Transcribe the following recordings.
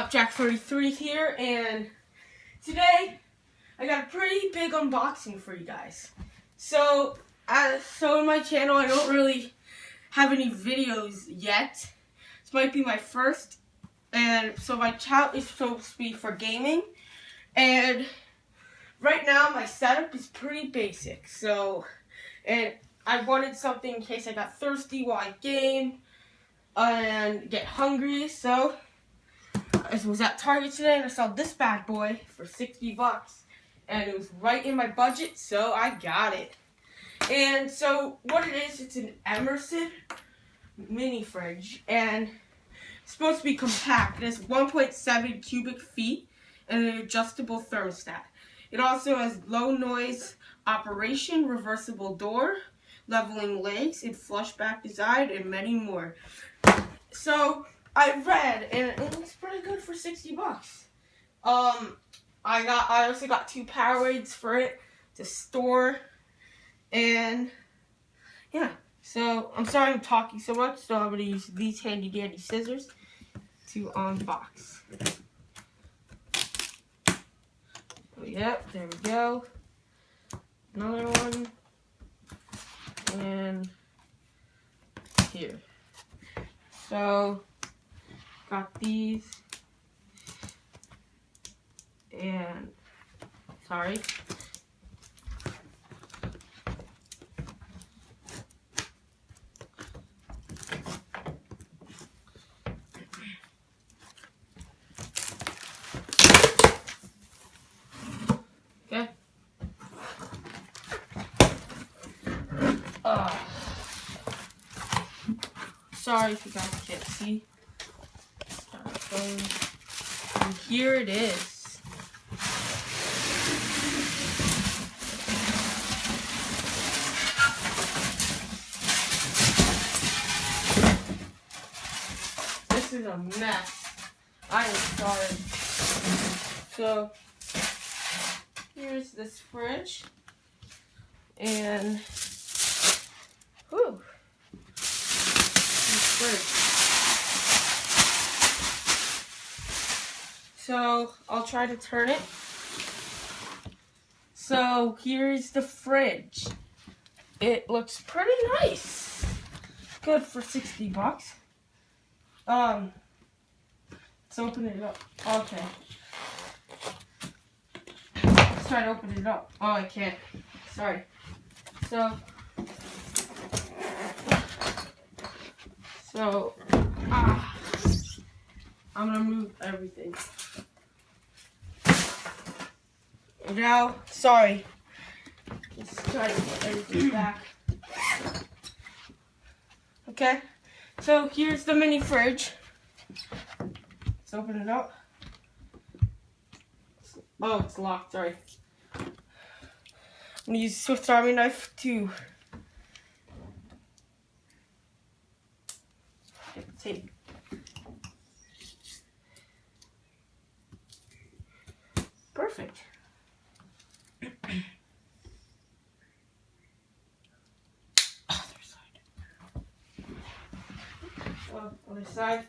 up? Jack33 here, and today I got a pretty big unboxing for you guys. So in my channel, I don't really have any videos yet. This might be my first, and so my channel is supposed to be for gaming. And right now, my setup is pretty basic. And I wanted something in case I got thirsty while I game and get hungry. So I was at Target today and I saw this bad boy for 60 bucks. And it was right in my budget, so I got it. And so what it is, it's an Emerson mini fridge. And it's supposed to be compact. It has 1.7 cubic feet and an adjustable thermostat. It also has low noise operation, reversible door, leveling legs, and flushback design, and many more. So I read, and it looks pretty good for 60 bucks. I also got 2 Powerades for it to store, and yeah. So I'm sorry I'm talking so much, so I'm gonna use these handy dandy scissors to unbox. So, yep, there we go. Another one, and here. So got these, and sorry. Okay. Sorry if you guys can't see. And here it is. This is a mess. I am sorry. So here's this fridge, and whew, this fridge. So I'll try to turn it. So here's the fridge. It looks pretty nice. Good for 60 bucks. Let's open it up. Okay. Let's try to open it up. Oh, I can't. Sorry. So I'm gonna move everything. And now, sorry. Let's try to put everything back. Okay. So here's the mini fridge. Let's open it up. Oh, it's locked, sorry. I'm gonna use a Swiss Army knife to get the tape. Perfect. Other side. Other side.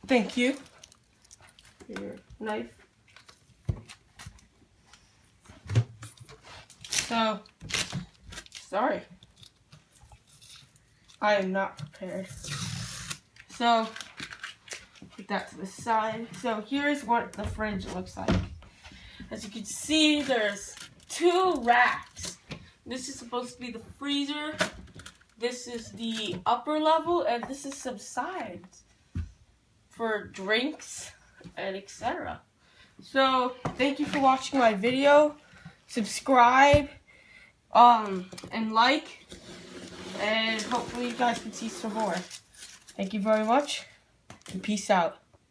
Thank you for your knife. So, sorry. I am not prepared. So, put that to the side. So, here's what the fridge looks like. As you can see, there's 2 racks. This is supposed to be the freezer. This is the upper level, and this is some sides for drinks and etc. So, thank you for watching my video. Subscribe, and like, and hopefully you guys can see some more. Thank you very much, and peace out.